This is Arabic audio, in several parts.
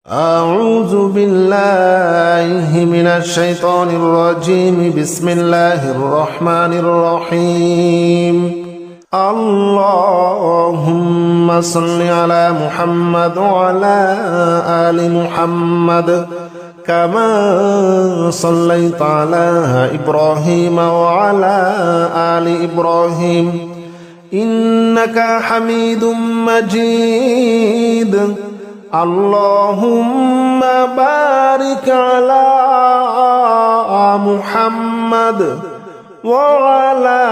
أعوذ بالله من الشيطان الرجيم. بسم الله الرحمن الرحيم. اللهم صل على محمد وعلى آل محمد كما صليت على إبراهيم وعلى آل إبراهيم إنك حميد مجيد. اللهم بارك على محمد وعلى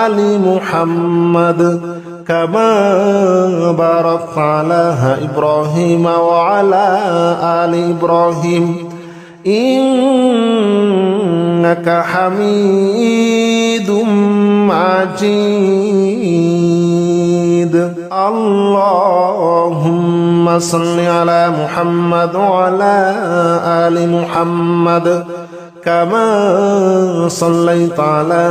آل محمد كما باركت على إبراهيم وعلى آل إبراهيم إنك حميد مجيد. اللهم صل على محمد وعلى آل محمد كما صليت على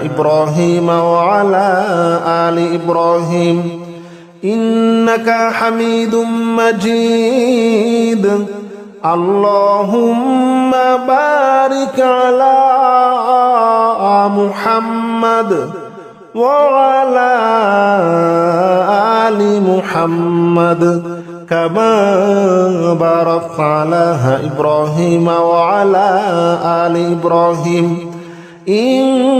إبراهيم وعلى آل إبراهيم إنك حميد مجيد. اللهم بارك على محمد وعلى آل محمد كما باركت على إبراهيم وعلى آل إبراهيم إنك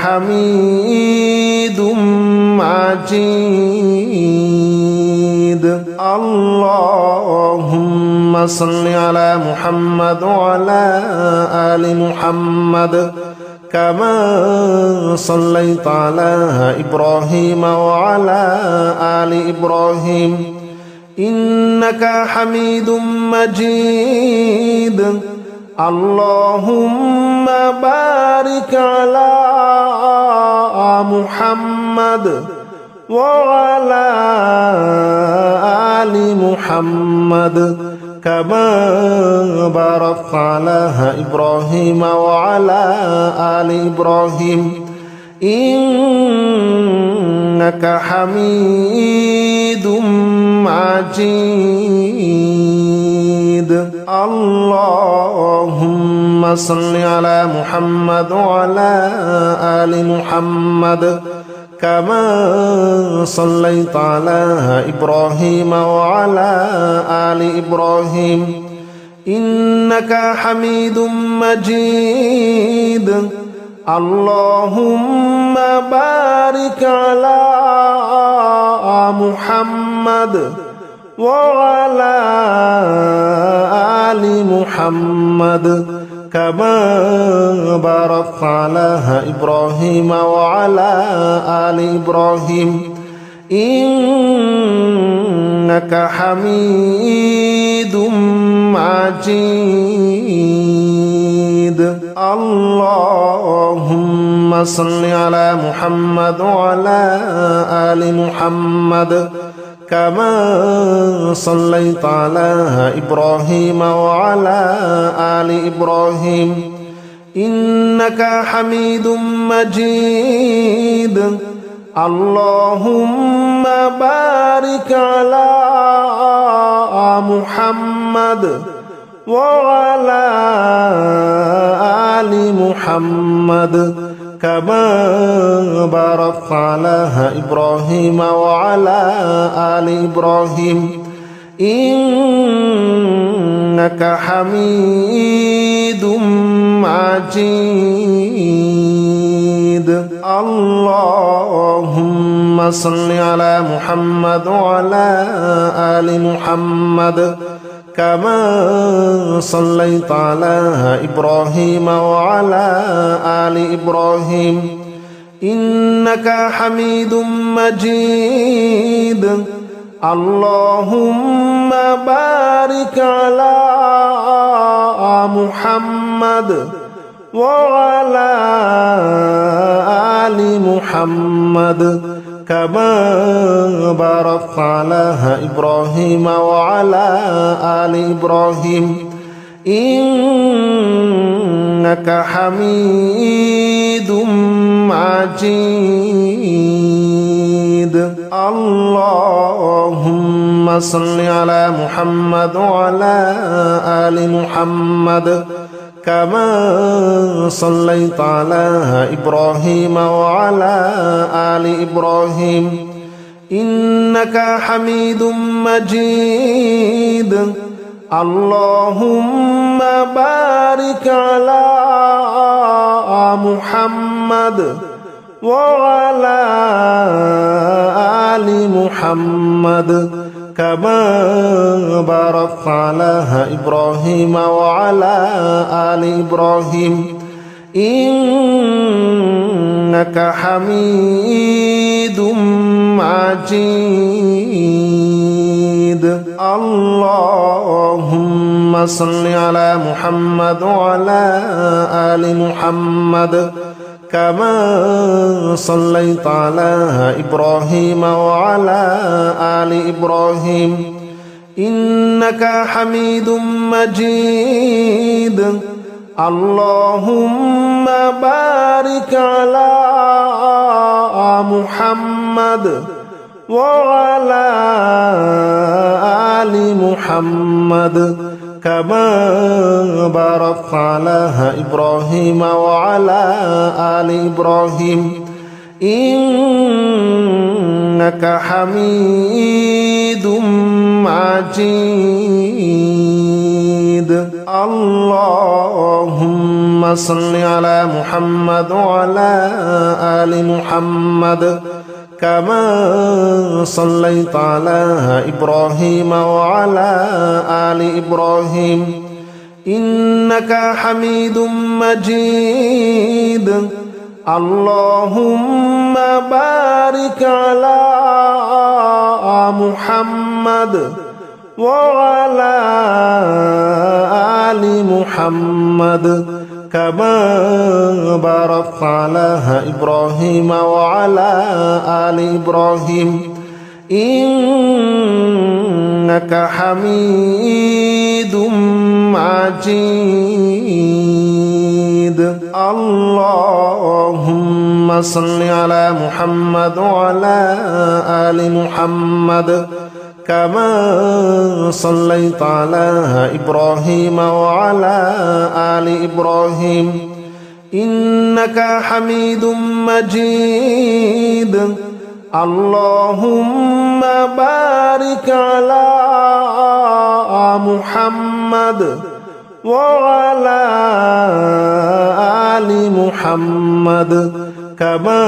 حميد مجيد. اللهم صل على محمد وعلى آل محمد كما صليت على إبراهيم وعلى آل إبراهيم إنك حميد مجيد. اللهم بارك على محمد وعلى آل محمد كما باركت على إبراهيم وعلى آل إبراهيم إنك حميد مجيد. اللهم صل على محمد وعلى آل محمد كما صليت على إبراهيم وعلى آل إبراهيم إنك حميد مجيد. اللهم بارك على محمد وعلى آل محمد كما باركت على إبراهيم وعلى آل إبراهيم إنك حميد مجيد. اللهم صل على محمد وعلى آل محمد كما صليت على إبراهيم وعلى آل إبراهيم إنك حميد مجيد. اللهم بارك على محمد وعلى آل محمد كما باركت على إبراهيم وعلى آل إبراهيم إنك حميد مجيد. اللهم صل على محمد وعلى آل محمد كما صليت على إبراهيم وعلى آل إبراهيم إنك حميد مجيد. اللهم بارك على محمد وعلى آل محمد كما باركت على إبراهيم وعلى آل إبراهيم إنك حميد مجيد. اللهم صل على محمد وعلى آل محمد كما صليت على إبراهيم وعلى آل إبراهيم إنك حميد مجيد اللهم بارك على محمد وعلى آل محمد كما باركت على إبراهيم وعلى آل إبراهيم إنك حميد مجيد اللهم صل على محمد وعلى آل محمد كما صليت على إبراهيم وعلى آل إبراهيم إنك حميد مجيد اللهم بارك على محمد وعلى آل محمد كما باركت على إبراهيم وعلى آل إبراهيم إنك حميد مجيد اللهم صل على محمد وعلى آل محمد كما صليت على إبراهيم وعلى آل إبراهيم إنك حميد مجيد اللهم بارك على محمد وعلى آل محمد كما باركت على إبراهيم وعلى آل إبراهيم إنك حميد مجيد اللهم صل على محمد وعلى آل محمد كما صليت على إبراهيم وعلى آل إبراهيم إنك حميد مجيد اللهم بارك على محمد وعلى آل محمد كما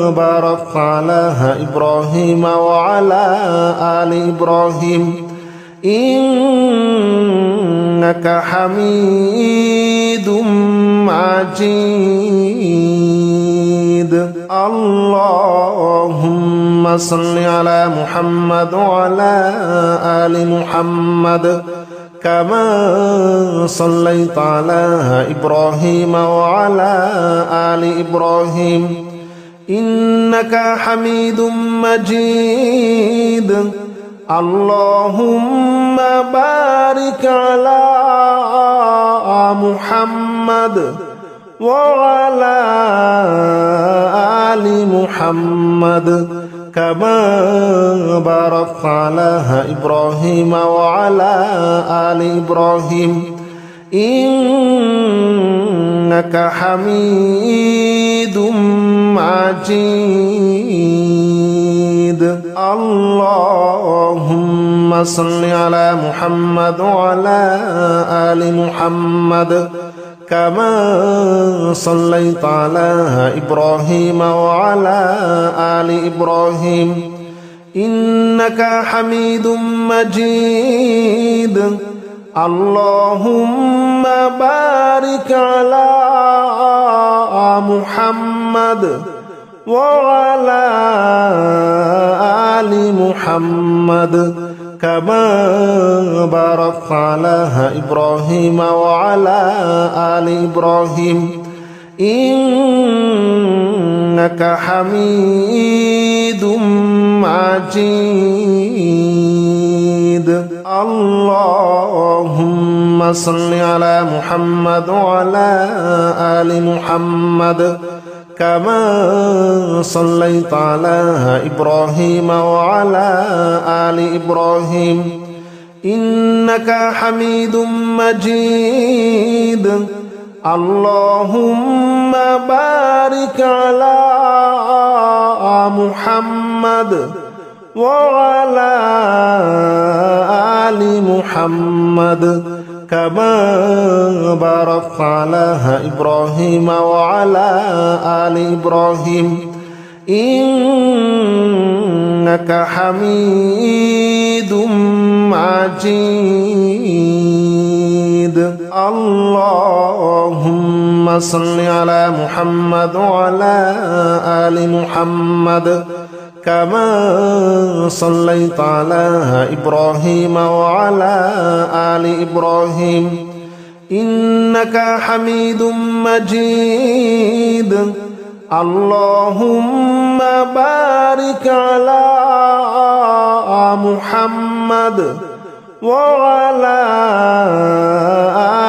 باركت على إبراهيم وعلى آل إبراهيم إنك حميد مجيد اللهم صل على محمد وعلى آل محمد كما صليت على إبراهيم وعلى آل إبراهيم إنك حميد مجيد اللهم بارك على محمد وعلى آل محمد كما باركت على إبراهيم وعلى آل إبراهيم إنك حميد مجيد اللهم صل على محمد وعلى آل محمد كما صليت على إبراهيم وعلى آل إبراهيم إنك حميد مجيد اللهم بارك على محمد وعلى آل محمد كما باركت على إبراهيم وعلى آل إبراهيم إنك حميد مجيد اللهم صل على محمد وعلى آل محمد كما صليت على إبراهيم وعلى آل إبراهيم إنك حميد مجيد اللهم بارك على محمد وعلى آل محمد كما باركت على إبراهيم وعلى آل إبراهيم إنك حميد مجيد اللهم صل على محمد وعلى آل محمد كما صليت على إبراهيم وعلى آل إبراهيم إنك حميد مجيد اللهم بارك على محمد وعلى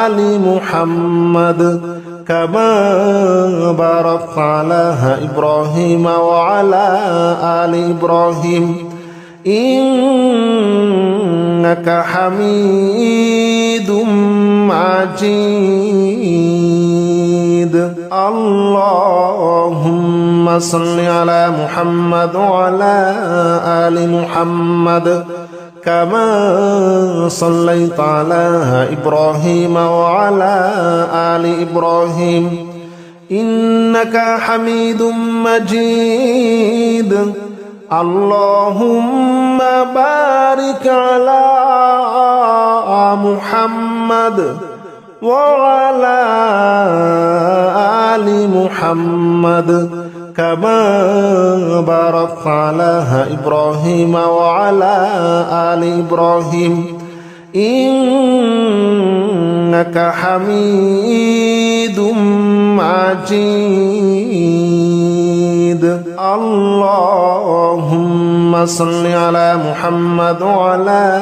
آل محمد كما باركت على إبراهيم وعلى آل إبراهيم إنك حميد مجيد اللهم صل على محمد وعلى آل محمد كما صليت على إبراهيم وعلى آل إبراهيم إنك حميد مجيد اللهم بارك على محمد وعلى آل محمد كما باركت على إبراهيم وعلى آل إبراهيم إنك حميد مجيد اللهم صل على محمد وعلى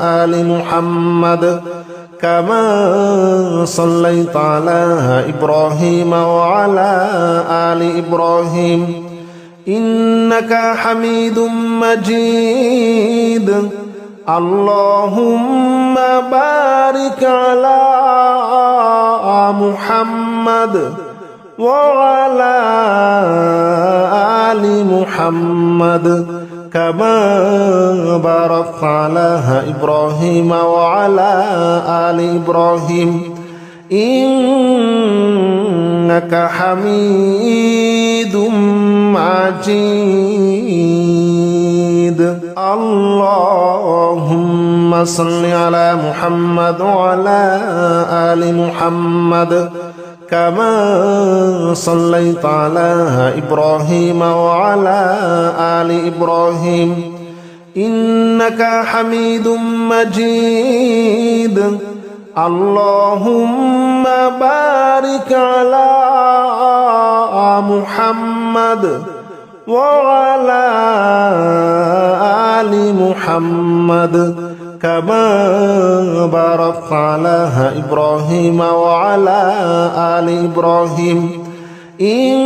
آل محمد كما صليت على إبراهيم وعلى آل إبراهيم إنك حميد مجيد اللهم بارك على محمد وعلى آل محمد كما باركت على إبراهيم وعلى آل إبراهيم إنك حميد مجيد اللهم صل على محمد وعلى آل محمد كما صليت على إبراهيم وعلى آل إبراهيم إنك حميد مجيد اللهم بارك على محمد وعلى آل محمد كما باركت على إبراهيم وعلى آل إبراهيم إنك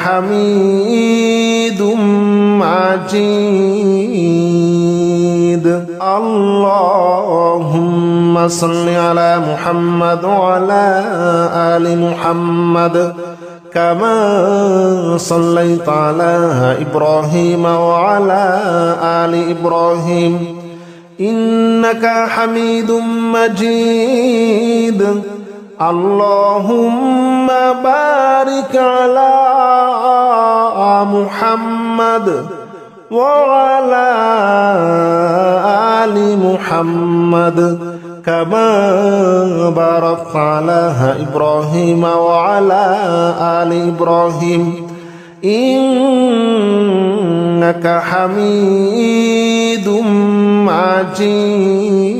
حميد مجيد اللهم صل على محمد وعلى آل محمد كما صليت على إبراهيم وعلى آل إبراهيم إنك حميد مجيد اللهم بارك على محمد وعلى آل محمد كما باركت على إبراهيم وعلى آل إبراهيم إنك حميد مجيد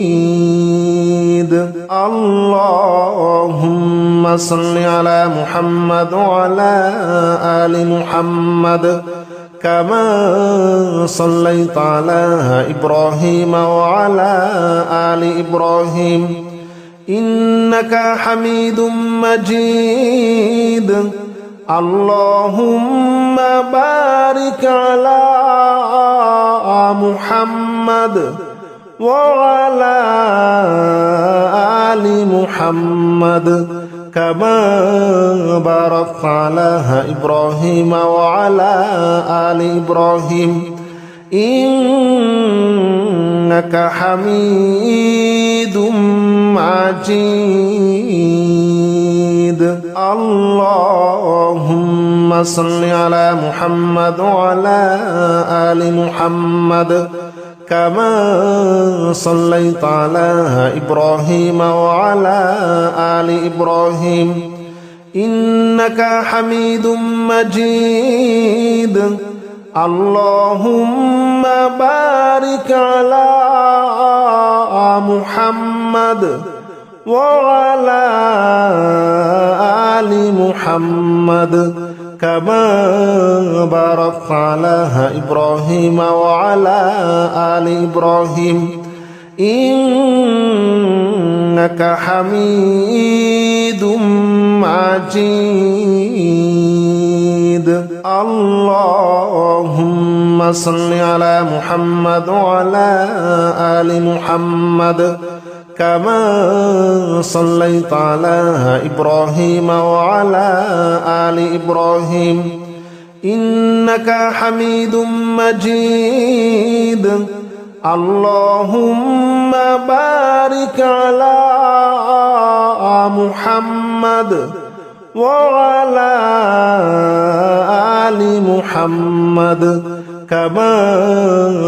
اللهم صل على محمد وعلى آل محمد كما صليت على إبراهيم وعلى آل إبراهيم إنك حميد مجيد اللهم بارك على محمد وعلى آل محمد كما باركت على إبراهيم وعلى آل إبراهيم إنك حميد مجيد اللهم صل على محمد وعلى آل محمد كما صليت على إبراهيم وعلى آل إبراهيم إنك حميد مجيد اللهم بارك على محمد وعلى آل محمد كما باركت على إبراهيم وعلى آل إبراهيم إنك حميد مجيد اللهم صل على محمد وعلى آل محمد كما صليت على إبراهيم وعلى آل إبراهيم إنك حميد مجيد اللهم بارك على محمد وعلى آل محمد كما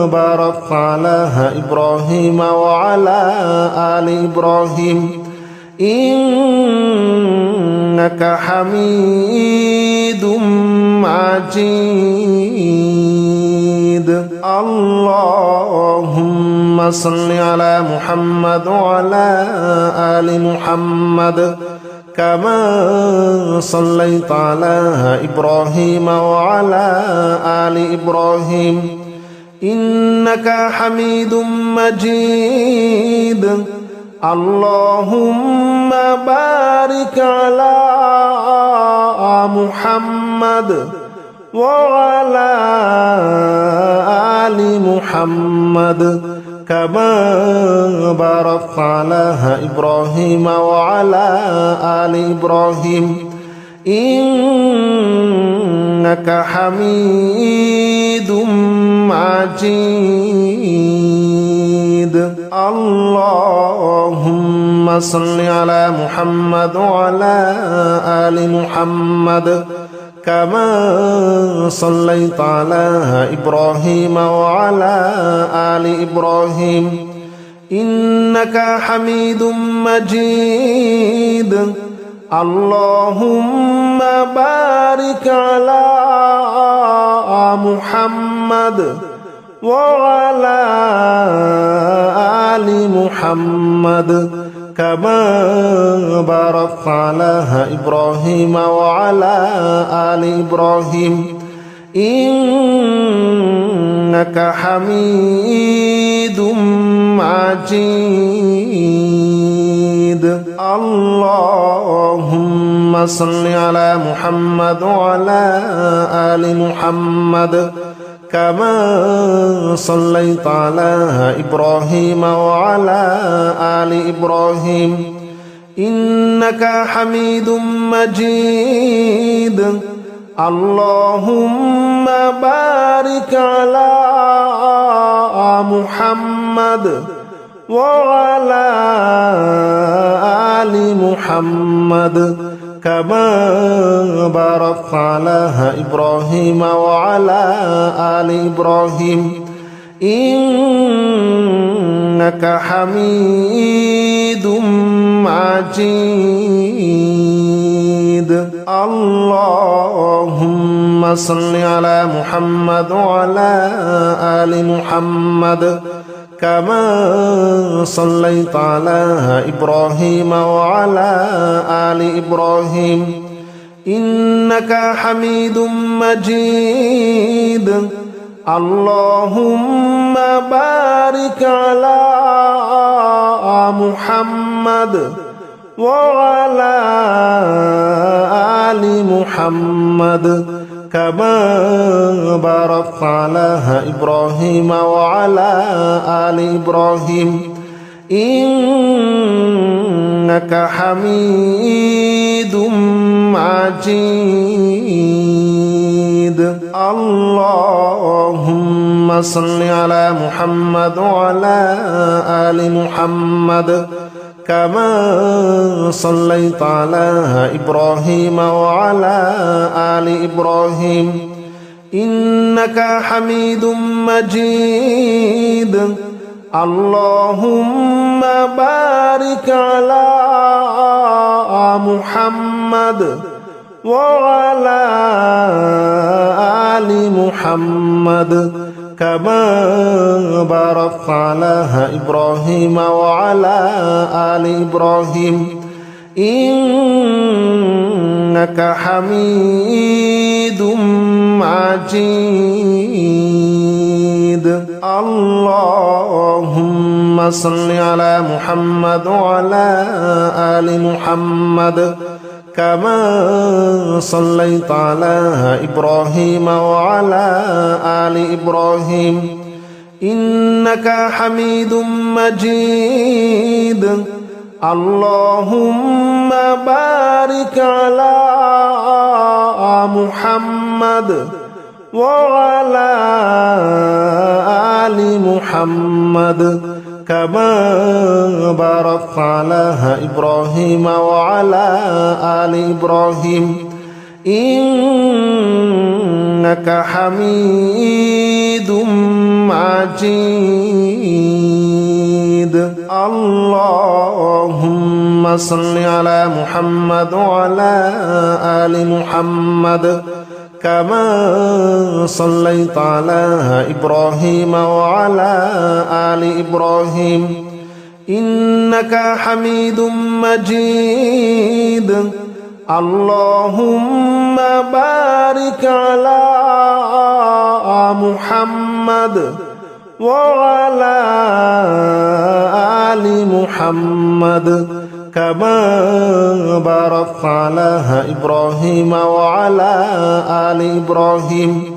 باركت على إبراهيم وعلى آل إبراهيم إنك حميد مجيد اللهم صل على محمد وعلى آل محمد كما صليت على إبراهيم وعلى آل إبراهيم إنك حميد مجيد اللهم بارك على محمد وعلى آل محمد كما باركت على إبراهيم وعلى آل إبراهيم إنك حميد مجيد اللهم صل على محمد وعلى آل محمد كما صليت على إبراهيم وعلى آل إبراهيم إنك حميد مجيد اللهم بارك على محمد وعلى آل محمد كما باركت على إبراهيم وعلى آل إبراهيم إنك حميد مجيد اللهم صل على محمد وعلى آل محمد كما صليت على إبراهيم وعلى آل إبراهيم إنك حميد مجيد اللهم بارك على محمد وعلى آل محمد كما باركت على إبراهيم وعلى آل إبراهيم إنك حميد مجيد اللهم صل على محمد وعلى آل محمد كما صليت على إبراهيم وعلى آل إبراهيم إنك حميد مجيد اللهم بارك على محمد وعلى آل محمد كما باركت على إبراهيم وعلى آل إبراهيم إنك حميد مجيد اللهم صل على محمد وعلى آل محمد كما صليت على إبراهيم وعلى آل إبراهيم إنك حميد مجيد اللهم بارك على محمد وعلى آل محمد كما باركت على إبراهيم وعلى آل إبراهيم إنك حميد مجيد اللهم صل على محمد وعلى آل محمد كما صليت على إبراهيم وعلى آل إبراهيم إنك حميد مجيد اللهم بارك على محمد وعلى آل محمد كما باركت على إبراهيم وعلى آل إبراهيم إنك حميد مجيد اللهم صل على محمد وعلى آل محمد كما صليت على إبراهيم وعلى آل إبراهيم إنك حميد مجيد اللهم بارك على محمد وعلى آل محمد كما باركت على إبراهيم وعلى آل إبراهيم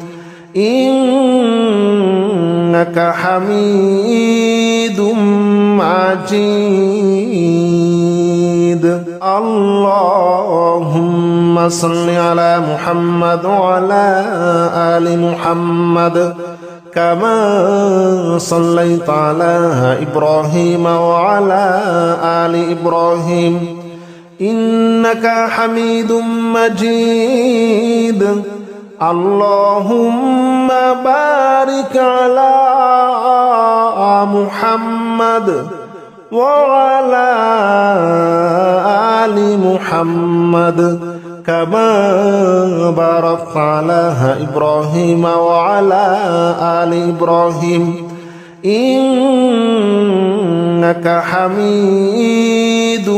إنك حميد مجيد اللهم صل على محمد وعلى آل محمد كما صليت على إبراهيم وعلى آل إبراهيم إنك حميد مجيد اللهم بارك على محمد وعلى آل محمد كما باركت على إبراهيم وعلى آل إبراهيم إنك حميد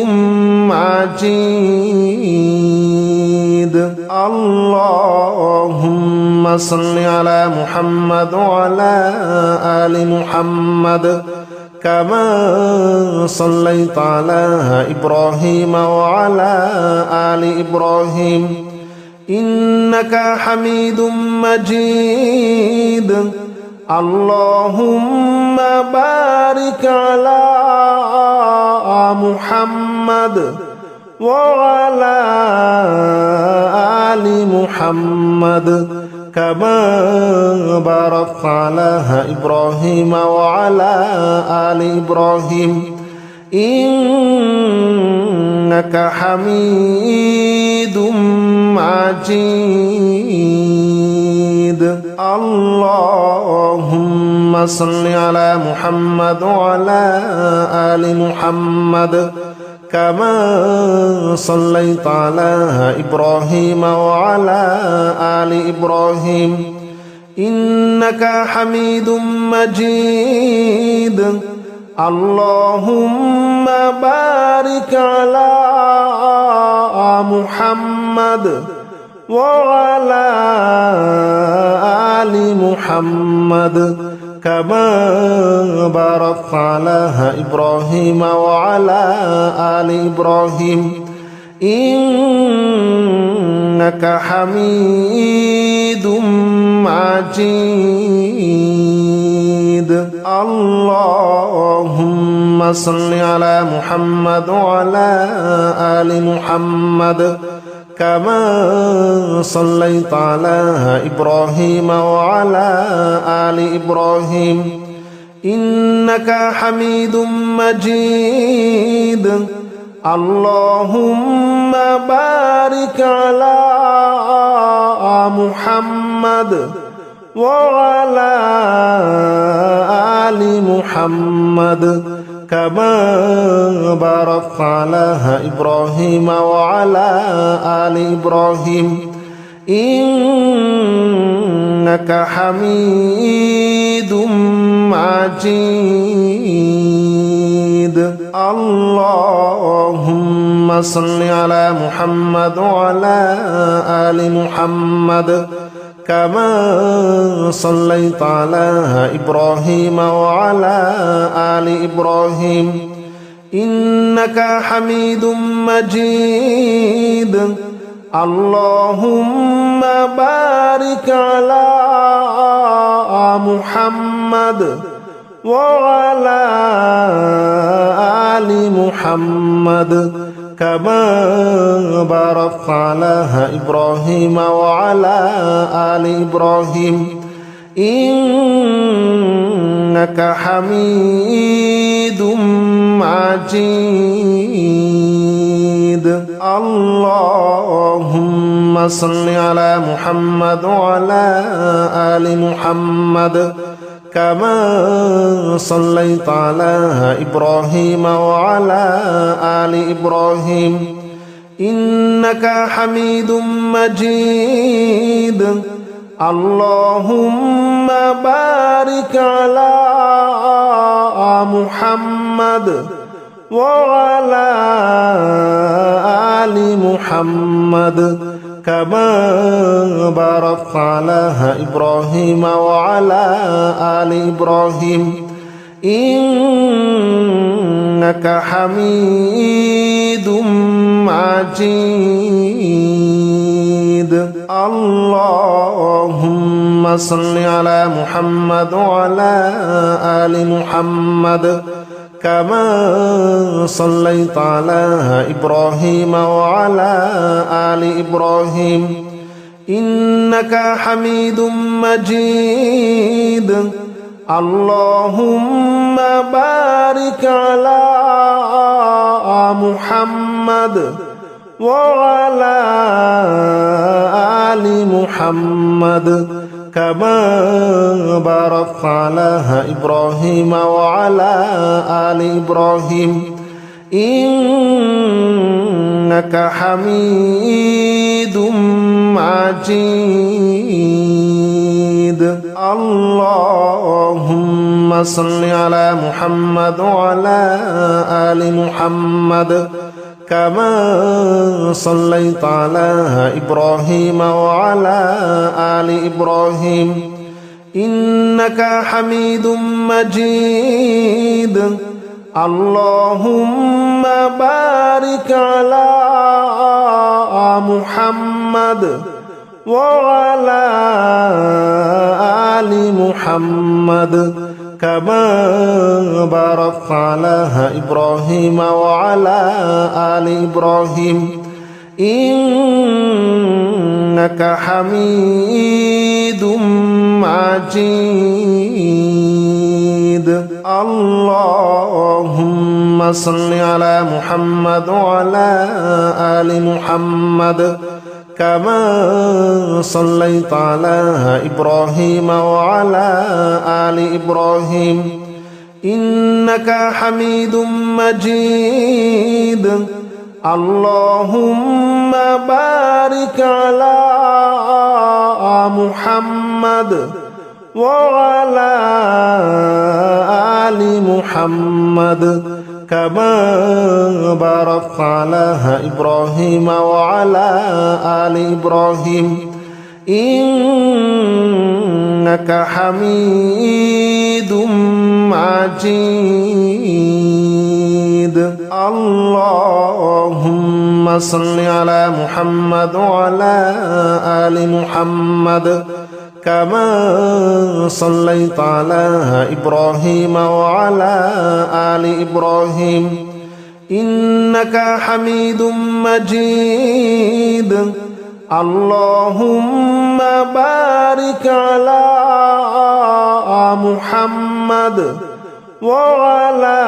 مجيد اللهم صل على محمد وعلى آل محمد كما صليت على إبراهيم وعلى آل إبراهيم إنك حميد مجيد اللهم بارك على محمد وعلى آل محمد كما باركت على إبراهيم وعلى آل إبراهيم إنك حميد مجيد اللهم صل على محمد وعلى آل محمد كما صليت على إبراهيم وعلى آل إبراهيم إنك حميد مجيد اللهم بارك على محمد وعلى آل محمد كما باركت على إبراهيم وعلى آل إبراهيم إنك حميد مجيد اللهم صل على محمد وعلى آل محمد كما صليت على إبراهيم وعلى آل إبراهيم إنك حميد مجيد اللهم بارك على محمد وعلى آل محمد كما باركت على إبراهيم وعلى آل إبراهيم إنك حميد مجيد اللهم صل على محمد وعلى آل محمد كما صليت على إبراهيم وعلى آل إبراهيم إنك حميد مجيد اللهم بارك على محمد وعلى آل محمد كما باركت على إبراهيم وعلى آل إبراهيم إنك حميد مجيد اللهم صل على محمد وعلى آل محمد كما صليت على إبراهيم وعلى آل إبراهيم إنك حميد مجيد اللهم بارك على محمد وعلى آل محمد كما باركت على إبراهيم وعلى آل إبراهيم إنك حميد مجيد اللهم صل على محمد وعلى آل محمد كما صليت على إبراهيم وعلى آل إبراهيم إنك حميد مجيد اللهم بارك على محمد وعلى آل محمد كما باركت على إبراهيم وعلى آل إبراهيم إنك حميد مجيد اللهم صل على محمد وعلى آل محمد كما صليت على إبراهيم وعلى آل إبراهيم إنك حميد مجيد اللهم بارك على محمد وعلى آل محمد كما باركت على إبراهيم وعلى آل إبراهيم إنك حميد مجيد اللهم صل على محمد وعلى آل محمد كما صليت على إبراهيم وعلى آل إبراهيم إنك حميد مجيد اللهم بارك على محمد وعلى آل محمد كما باركت على إبراهيم وعلى آل إبراهيم إنك حميد مجيد اللهم صل على محمد وعلى آل محمد كما صليت على إبراهيم وعلى آل إبراهيم إنك حميد مجيد اللهم بارك على محمد وعلى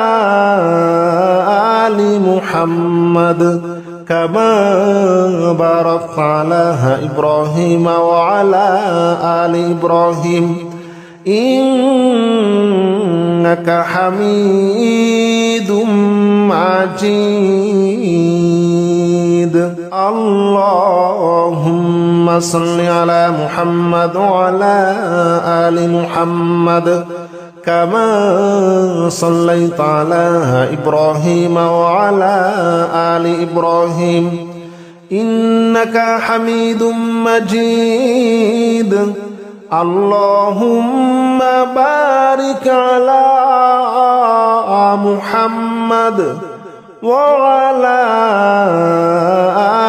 آل محمد كما باركت على إبراهيم وعلى آل إبراهيم إنك حميد مجيد اللهم صل على محمد وعلى آل محمد كما صليت على إبراهيم وعلى آل إبراهيم إنك حميد مجيد اللهم بارك على محمد وعلى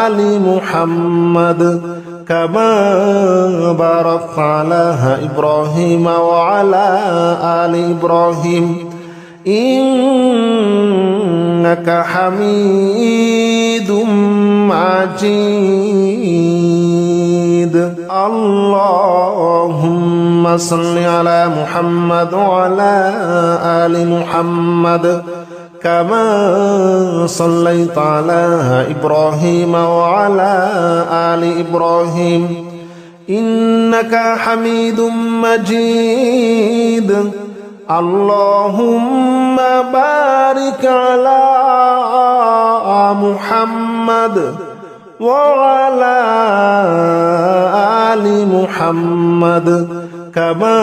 آل محمد كما باركت على إبراهيم وعلى آل إبراهيم إنك حميد مجيد اللهم صل على محمد وعلى آل محمد كما صليت على إبراهيم وعلى آل إبراهيم إنك حميد مجيد اللهم بارك على محمد وعلى آل محمد كما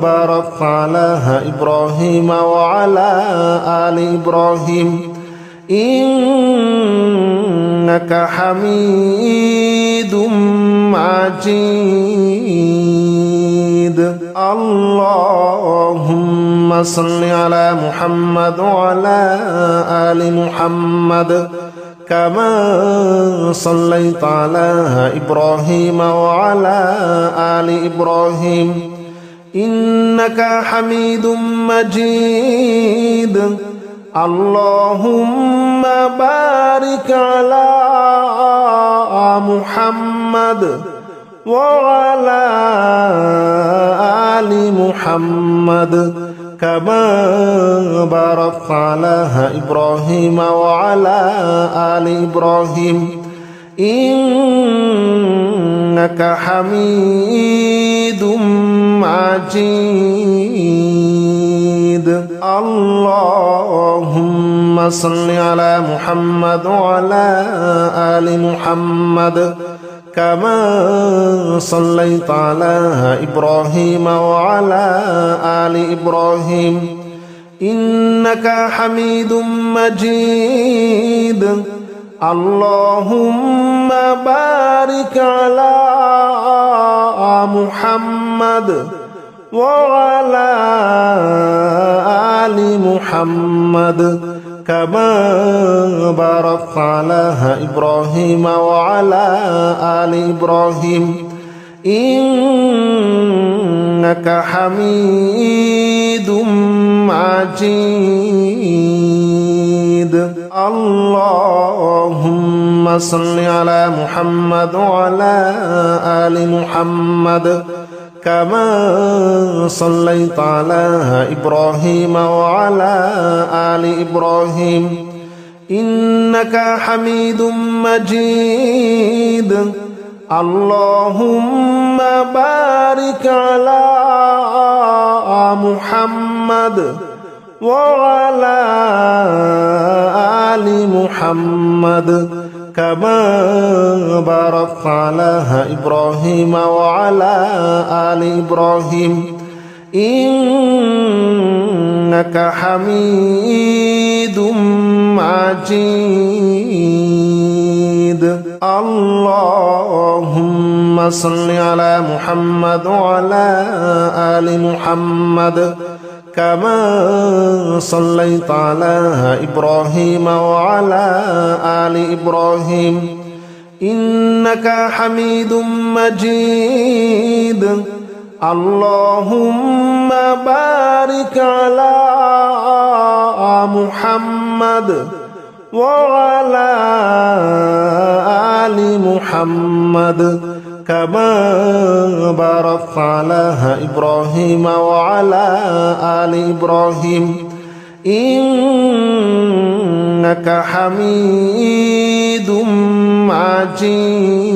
باركت على إبراهيم وعلى آل إبراهيم إنك حميد مجيد اللهم صل على محمد وعلى آل محمد كما صليت على إبراهيم وعلى آل إبراهيم إنك حميد مجيد اللهم بارك على محمد وعلى آل محمد كما باركت على إبراهيم وعلى آل إبراهيم إنك حميد مجيد اللهم صل على محمد وعلى آل محمد كما صليت على إبراهيم وعلى آل إبراهيم إنك حميد مجيد اللهم بارك على محمد وعلى آل محمد كما باركت على إبراهيم وعلى آل إبراهيم إنك حميد مجيد اللهم صل على محمد وعلى آل محمد كما صليت على إبراهيم وعلى آل إبراهيم إنك حميد مجيد اللهم بارك على محمد وعلى آل محمد كما باركت على إبراهيم وعلى آل إبراهيم إنك حميد مجيد اللهم صل على محمد وعلى آل محمد كما صليت على إبراهيم وعلى آل إبراهيم إنك حميد مجيد اللهم بارك على محمد وعلى آل محمد كما باركت على إبراهيم وعلى آل إبراهيم إنك حميد مجيد